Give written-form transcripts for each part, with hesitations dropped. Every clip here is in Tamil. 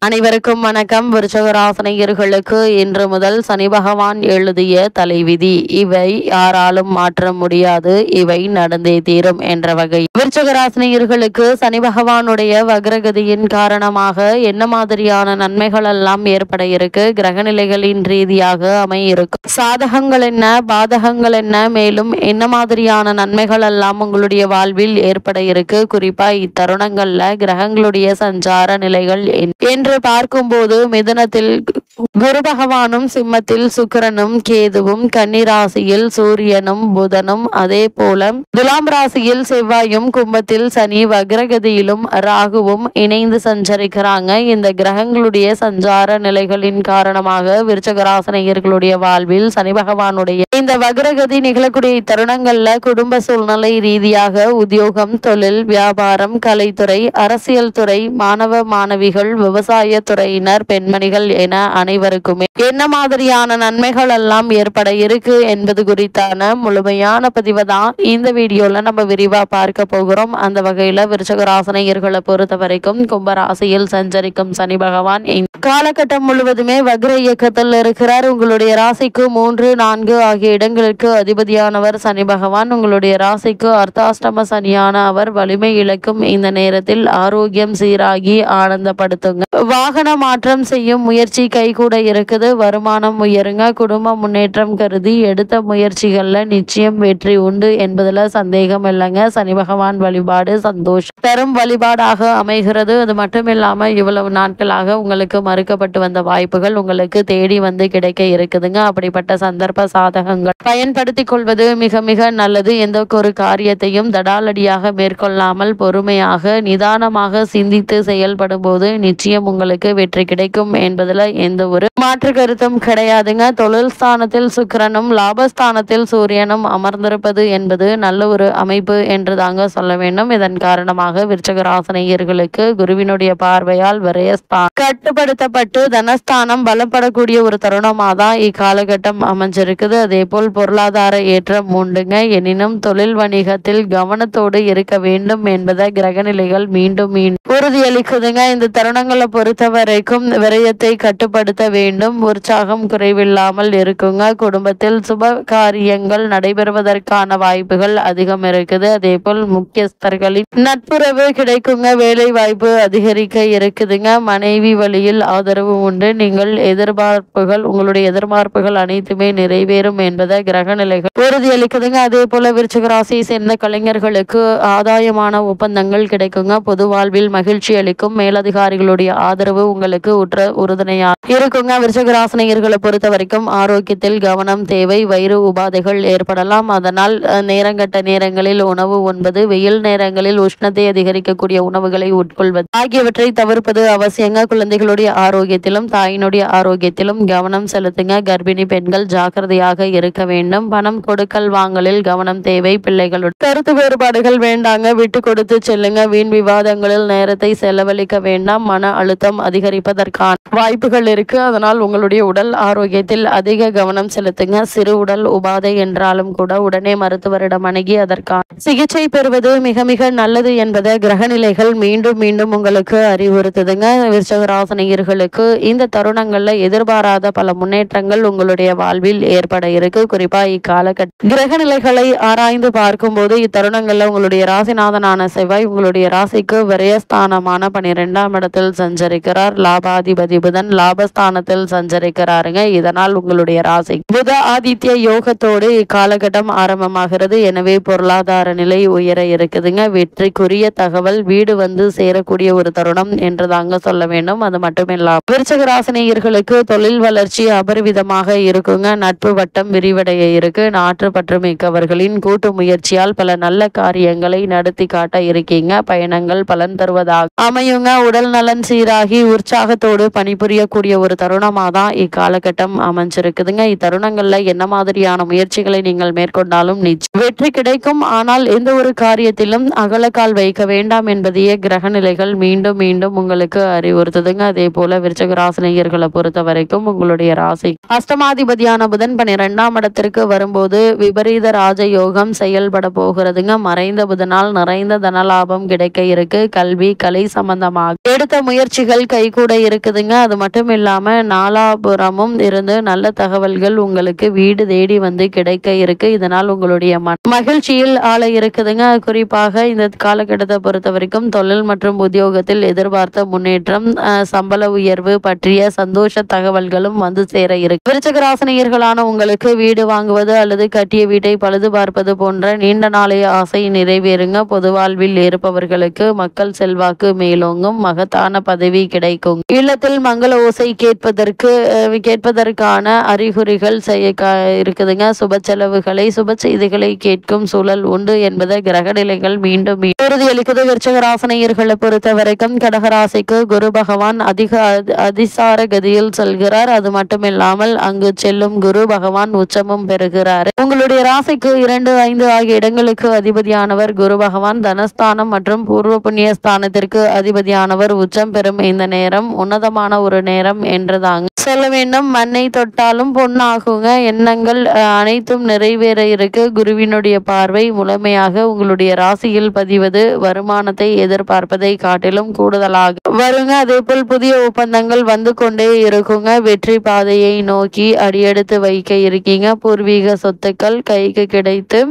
அனைவருக்கும் வணக்கம். விருச்சகராசினியர்களுக்கு இன்று முதல் சனி பகவான் எழுதிய தலைவிதி. இவை யாராலும் மாற்ற முடியாது, இவை நடந்தே தீரும் என்ற வகை. விருச்சகராசினியர்களுக்கு சனி பகவானுடைய வக்ரகதியின் காரணமாக என்ன மாதிரியான நன்மைகள் எல்லாம் ஏற்பட இருக்கு, கிரகநிலைகளின் ரீதியாக அமையிருக்கும் சாதகங்கள் என்ன, பாதகங்கள் என்ன, மேலும் என்ன மாதிரியான நன்மைகள் எல்லாம் உங்களுடைய வாழ்வில் ஏற்பட இருக்கு, குறிப்பா இத்தருணங்கள்ல கிரகங்களுடைய சஞ்சார நிலைகள் என்று பார்க்கும்போது மிதுனத்தில் குரு பகவானும், சிம்மத்தில் சுக்கிரனும், கேதுவும், கன்னிராசியில் சூரியனும் புதனும், அதே போல துலாம் ராசியில் செவ்வாயும், கும்பத்தில் சனி, வக்ரகதியிலும் ராகுவும் இணைந்து சஞ்சரிக்கிறாங்க. இந்த கிரகங்களுடைய சஞ்சார நிலைகளின் காரணமாக விருச்சகராசினியர்களுடைய வாழ்வில் சனி பகவானுடைய இந்த வக்ரகதி நிகழக்கூடிய தருணங்கள்ல குடும்ப சூழ்நிலை ரீதியாக உத்தியோகம், தொழில், வியாபாரம், கலைத்துறை, அரசியல் துறை, மாணவ மாணவிகள், விவசாய துறையினர், பெண்மணிகள் என அனைவருக்குமே என்ன மாதிரியான நன்மைகள் எல்லாம் ஏற்பட இருக்கு என்பது குறித்தான முழுமையான பதிவை தான் இந்த வீடியோல நம்ம விரிவா பார்க்க போகிறோம். அந்த வகையில விருச்சகராசினியர்களை பொறுத்த வரைக்கும் கும்பராசியில் சஞ்சரிக்கும் சனி பகவான் காலகட்டம் முழுவதுமே வக்ர இயக்கத்தில் இருக்கிறார். உங்களுடைய ராசிக்கு 3, 4 ஆகிய இடங்களுக்கு அதிபதியானவர் சனி பகவான். உங்களுடைய ராசிக்கு அர்த்தாஷ்டம சனியான அவர் வலிமை இழக்கும் இந்த நேரத்தில் ஆரோக்கியம் சீராகி ஆனந்தப்படுத்துங்க. வாகன மாற்றம் செய்யும் முயற்சி கைகூட இருக்குது. வருமானம் உயருங்க. குடும்ப முன்னேற்றம் கருதி எடுத்த முயற்சிகள்ல நிச்சயம் வெற்றி உண்டு என்பதுல சந்தேகம் இல்லைங்க. சனி பகவான் வழிபாடு சந்தோஷம் தரும் வழிபாடாக அமைகிறது. அது மட்டும் இல்லாம இவ்வளவு நாட்களாக உங்களுக்கு மறுக்கப்பட்டு வந்த வாய்ப்புகள் உங்களுக்கு தேடி வந்து கிடைக்க இருக்குதுங்க. அப்படிப்பட்ட சந்தர்ப்ப சாதகங்கள் பயன்படுத்தி கொள்வது மிக மிக நல்லது. எந்த ஒரு காரியத்தையும் தடாலடியாக மேற்கொள்ளாமல் பொறுமையாக நிதானமாக சிந்தித்து செயல்படும் போது நிச்சயம் உங்களுக்கு வெற்றி கிடைக்கும் என்பதுல எந்த ஒரு மாற்று கருத்தும் கிடையாதுங்க. தொழில் ஸ்தானத்தில் சுக்கிரனும் லாபஸ்தானத்தில் சூரியனும் அமர்ந்திருப்பது என்பது நல்ல ஒரு அமைப்பு என்று தாங்க சொல்ல வேண்டும். இதன் காரணமாக விருச்சகராசினியர்களுக்கு குருவினுடைய பார்வையால் விரயஸ்தானம் கட்டுப்படுத்தப்பட்டு தனஸ்தானம் பலப்படக்கூடிய ஒரு தருணமாக தான் இக்காலகட்டம் அமைஞ்சிருக்குது. அதே போல் பொருளாதார ஏற்றம் உண்டுங்க. எனினும் தொழில் வணிகத்தில் கவனத்தோடு இருக்க வேண்டும் என்பதை கிரகநிலைகள் மீண்டும் உறுதியளிக்குதுங்க. இந்த தருணங்களை பொறுத்த வரைக்கும் விரயத்தை கட்டுப்படுத்த வேண்டும். உற்சாகம் குறைவில்லாமல் இருக்குங்க. குடும்பத்தில் சுப காரியங்கள் நடைபெறுவதற்கான வாய்ப்புகள் அதிகம் இருக்குது. அதே போல் முக்கியஸ்தர்களின் நட்புறவு கிடைக்குங்க. வேலை வாய்ப்பு அதிகரிக்க இருக்குதுங்க. மனைவி வழியில் ஆதரவு உண்டு. நீங்கள் உங்களுடைய எதிர்பார்ப்புகள் அனைத்துமே நிறைவேறும் என்பதை கிரக நிலைகள் உறுதியளிக்குதுங்க. அதே போல விருச்சிக ராசியை சேர்ந்த கலைஞர்களுக்கு ஆதாயமான ஒப்பந்தங்கள் கிடைக்குங்க. பொது வாழ்வில் மகிழ்ச்சி அளிக்கும். மேலதிகாரிகளுடைய ஆதரவு உங்களுக்கு உறுதுணையா இருக்குங்க. விருச்சகராசினியர்களை பொறுத்த வரைக்கும் ஆரோக்கியத்தில் கவனம் தேவை. வயிறு உபாதைகள் ஏற்படலாம். அதனால் நேரங்கட்ட நேரங்களில் உணவு உண்பது, வெயில் நேரங்களில் உஷ்ணத்தை அதிகரிக்கக்கூடிய உணவுகளை உட்கொள்வது ஆகியவற்றை தவிர்ப்பது அவசியங்க. குழந்தைகளுடைய ஆரோக்கியத்திலும் தாயினுடைய ஆரோக்கியத்திலும் கவனம் செலுத்துங்க. கர்ப்பிணி பெண்கள் ஜாக்கிரதையாக இருக்க வேண்டும். பணம் கொடுக்கல் வாங்கலில் கவனம் தேவை. பிள்ளைகளுடைய கருத்து வேறுபாடுகள் வேண்டாங்க, விட்டு கொடுத்து செல்லுங்க. வீண் விவாதங்களில் நேரத்தை செலவழிக்க வேண்டாம். மன அழுத்தம் அதிகரிப்பதற்கான வாய்ப்புகள் இருக்கு. அதனால் உங்களுடைய உடல் ஆரோக்கியத்தில் அதிக கவனம் செலுத்துங்க. சிறு உடல் உபாதை என்றாலும் கூட உடனே மருத்துவரிடம் அணுகி அதற்கான சிகிச்சை பெறுவது மிக மிக நல்லது என்பதை கிரகநிலைகள் மீண்டும் மீண்டும் உங்களுக்கு அறிவுறுத்துதுங்க. விருச்சகராசினியர்களுக்கு இந்த தருணங்கள்ல எதிர்பாராத பல முன்னேற்றங்கள் உங்களுடைய வாழ்வில் ஏற்பட இருக்கு. குறிப்பா இக்காலகட்ட கிரகநிலைகளை ஆராய்ந்து பார்க்கும் போது இத்தருணங்கள்ல உங்களுடைய ராசிநாதனான செவ்வாய் உங்களுடைய ராசிக்கு விரயஸ்தானமான 12ஆம் இடத்தில் சஞ்சரிக்கிறார். லாபாதிபதி புதன் லாபஸ்தானத்தில் சஞ்சரிக்கிறாருங்க. இதனால் உங்களுடைய ராசி புத ஆதித்ய யோகத்தோடு இக்காலகட்டம் ஆரம்பமாகிறது. எனவே பொருளாதார நிலை உயர இருக்குதுங்க. வெற்றிக்குரிய தகவல் வீடு வந்து சேரக்கூடிய ஒரு தருணம் என்று தாங்க சொல்ல வேண்டும். அது மட்டுமில்லாம விருச்சகராசினியர்களுக்கு தொழில் வளர்ச்சி அபரிவிதமாக இருக்குங்க. நட்பு வட்டம் விரிவடைய இருக்கு. நாற்று பற்று மிக்கவர்களின் கூட்டு முயற்சியால் பல நல்ல காரியங்களை நடத்தி காட்ட இருக்கீங்க. பயணங்கள் பலன் தருவதாக அமையுங்க. உடல் நலன் சீராகி உற்சாகத்தோடு பணிபுரியக்கூடிய ஒரு ஒரு தருணமா தான் இக்காலகட்டம் அமைஞ்சிருக்குதுங்க. இத்தருணங்கள்ல என்ன மாதிரியான முயற்சிகளை நீங்கள் மேற்கொண்டாலும் வெற்றி கிடைக்கும். ஆனால் எந்த ஒரு காரியத்திலும் அகலக்கால் வைக்க வேண்டாம் என்பதையே கிரக நிலைகள் மீண்டும் மீண்டும் உங்களுக்கு அறிவுறுத்துதுங்க. அதே போல விருச்சிக ராசினியர்களை பொறுத்த வரைக்கும் உங்களுடைய ராசி அஷ்டமாதிபதியான புதன் 12ஆம் இடத்திற்கு வரும்போது விபரீத ராஜயோகம் செயல்பட போகிறதுங்க. மறைந்த புதனால் நிறைந்த தனலாபம் கிடைக்க இருக்கு. கல்வி கலை சம்பந்தமாக எடுத்த முயற்சிகள் கைகூட இருக்குதுங்க. அது மட்டும் இல்லாம நாலாபுரமும் இருந்து நல்ல தகவல்கள் உங்களுக்கு வீடு தேடி வந்து கிடைக்க இருக்கு. இதனால் உங்களுடைய மகிழ்ச்சியில் ஆள இருக்குதுங்க. குறிப்பாக இந்த காலகட்டத்தை பொறுத்த வரைக்கும் தொழில் மற்றும் உத்தியோகத்தில் எதிர்பார்த்த முன்னேற்றம் சம்பள உயர்வு பற்றிய சந்தோஷ தகவல்களும் வந்து சேர இருக்கு. விருச்சிக ராசினியர்களான உங்களுக்கு வீடு வாங்குவது அல்லது கட்டிய வீட்டை பழுது பார்ப்பது போன்ற நீண்ட நாளைய ஆசை நிறைவேறுங்க. பொது வாழ்வில் இருப்பவர்களுக்கு மக்கள் செல்வாக்கு மேலோங்கும். மகத்தான பதவி கிடைக்கும். இல்லத்தில் மங்கள ஓசை கேட்பதற்கான அறிகுறிகள் இருக்குதுங்க. சுப செலவுகளை சுப செய்திகளை கேட்கும் சூழல் உண்டு என்பதை கிரக நிலைகள் மீண்டும் உறுதியளிக்குது. விருச்சிக ராசினியர்களை பொறுத்த வரைக்கும் கடகராசிக்கு குரு பகவான் அதிசார கதியில் செல்கிறார். அது மட்டும் இல்லாமல் அங்கு செல்லும் குரு பகவான் உச்சமும் பெறுகிறார். உங்களுடைய ராசிக்கு 2, 5 ஆகிய இடங்களுக்கு அதிபதியானவர் குரு பகவான் தனஸ்தானம் மற்றும் பூர்வ புண்ணிய ஸ்தானத்திற்கு அதிபதியானவர் உச்சம் பெறும் இந்த நேரம் உன்னதமான ஒரு நேரம் என்றுதாங்க சொல்ல வேண்டும். மண்ணை தொட்டாலும் பொன்னாகுங்க. எண்ணங்கள் அனைத்தும் நிறைவேற இருக்கு. குருவினுடைய பார்வை முழுமையாக உங்களுடைய ராசியில் பதிவது வருமானத்தை எதிர்பார்ப்பதை காட்டிலும் கூடுதலாக வருங்க. அதே போல் புதிய ஒப்பந்தங்கள் வந்து கொண்டே இருக்குங்க. வெற்றி பாதையை நோக்கி அடியெடுத்து வைக்க இருக்கீங்க. பூர்வீக சொத்துக்கள் கைக்கு கிடைத்து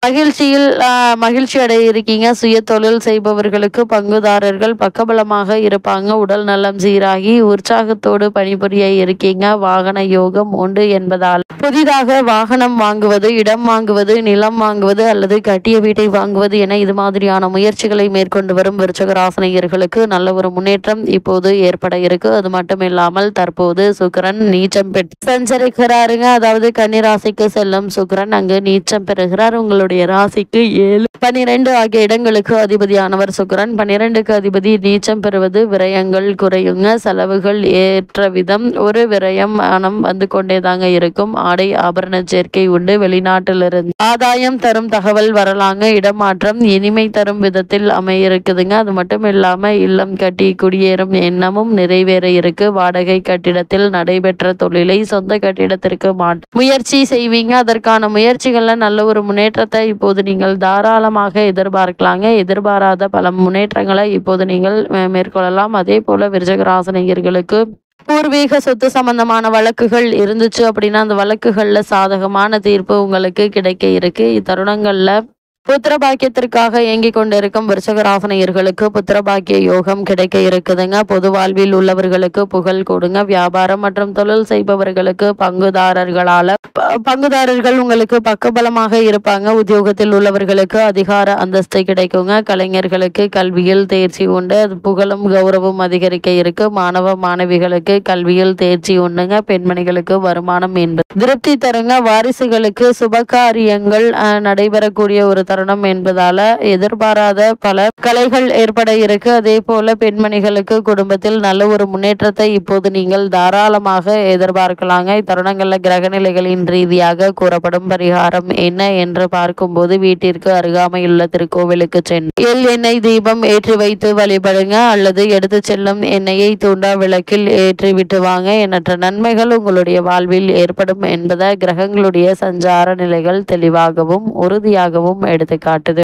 மகிழ்ச்சி அடைய இருக்கீங்க. சுய தொழில் செய்பவர்களுக்கு பங்குதாரர்கள் பக்கபலமாக இருப்பாங்க. உடல் நலம் சீராகி உற்சாகத்தோடு பணிபுரிய இருக்கீங்க. வாகன யோகம் உண்டு என்பதால் புதிதாக வாகனம் வாங்குவது, இடம் வாங்குவது, நிலம் வாங்குவது அல்லது கட்டிய வீட்டை வாங்குவது என இது மாதிரியான முயற்சிகளை மேற்கொண்டு வரும் விருச்சிக ராசினியர்களுக்கு நல்ல ஒரு முன்னேற்றம் இப்போது ஏற்பட இருக்கு. அது மட்டும் இல்லாமல் தற்போது சுக்கிரன் நீச்சம் பெற்று சஞ்சரிக்கிறாருங்க. அதாவது கன்னிராசிக்கு செல்லும் சுக்கிரன் அங்கு நீச்சம் பெறுகிறார். உங்களுடைய ராசிக்கு 7, 12 ஆகிய இடங்களுக்கு அதிபதியானவர் சுக்கிரன். 12க்கு அதிபதி நீச்சம் பெறுவது விரயங்கள் குறையுங்க. செலவுகள் ஏற்ற விதம் ஒரு விரயம் மனம் வந்து கொண்டேதாங்க இருக்கும். ஆடை ஆபரண சேர்க்கை உண்டு. வெளிநாட்டிலிருந்து ஆதாயம் தரும் தகவல் வரலாங்க. இடமாற்றம் இனிமை தரும் விதத்தில் அமையிருக்குதுங்க. அது மட்டும் இல்லாம இல்லம் கட்டி குடியேறும் எண்ணமும் நிறைவேற இருக்கு. வாடகை கட்டிடத்தில் நடைபெற்ற தொழிலை சொந்த கட்டிடத்திற்கு முயற்சி செய்வீங்க. அதற்கான முயற்சிகள்ல நல்ல ஒரு முன்னேற்றத்தை இப்போது நீங்கள் தாராளமாக எதிர்பார்க்கலாங்க. எதிர்பாராத பல முன்னேற்றங்களை இப்போது நீங்கள் மேற்கொள்ளலாம். அதே போல விருச்சிக ராசினியர்களுக்கு பூர்வீக சொத்து சம்பந்தமான வழக்குகள் இருந்துச்சு அப்படின்னா அந்த வழக்குகள்ல சாதகமான தீர்ப்பு உங்களுக்கு கிடைக்க இருக்கு. இத்தருணங்கள்ல புத்திர பாக்கியத்திற்காக இயங்கிக் கொண்டிருக்கும் விருச்சிக ராசினியர்களுக்கு புத்திர பாக்கிய யோகம் கிடைக்க இருக்குதுங்க. பொது வாழ்வில் உள்ளவர்களுக்கு புகழ் கொடுங்க. வியாபாரம் மற்றும் தொழில் செய்பவர்களுக்கு பங்குதாரர்கள் உங்களுக்கு பக்கபலமாக இருப்பாங்க. உத்தியோகத்தில் உள்ளவர்களுக்கு அதிகார அந்தஸ்து கிடைக்குங்க. கலைஞர்களுக்கு கல்வியில் தேர்ச்சி உண்டு. புகழும் கௌரவம் அதிகரிக்க இருக்கு. மாணவ மாணவிகளுக்கு கல்வியில் தேர்ச்சி உண்டுங்க. பெண்மணிகளுக்கு வருமானம் என்பது திருப்தி தருங்க. வாரிசுகளுக்கு சுபகாரியங்கள் நடைபெறக்கூடிய ஒரு தருணம் என்பதால எதிர்பாராத பல கலைகள் ஏற்பட இருக்கு. அதே போல பெண்மணிகளுக்கு குடும்பத்தில் நல்ல ஒரு முன்னேற்றத்தை இப்போது நீங்கள் தாராளமாக எதிர்பார்க்கலாங்க. இத்தருணங்கள்ல கிரக நிலைகளின் ரீதியாக கூறப்படும் பரிகாரம் என்ன என்று பார்க்கும்போது வீட்டிற்கு அருகாமையுள்ள திருக்கோவிலுக்கு சென்று எண்ணெய் தீபம் ஏற்றி வைத்து வழிபடுங்க. அல்லது எடுத்து செல்லும் எண்ணெயை தூண்டா விளக்கில் ஏற்றி விட்டு வாங்க. எண்ணற்ற நன்மைகள் உங்களுடைய வாழ்வில் ஏற்படும் என்பதை கிரகங்களுடைய சஞ்சார நிலைகள் தெளிவாகவும் உறுதியாகவும் எடுத்து காட்டுது.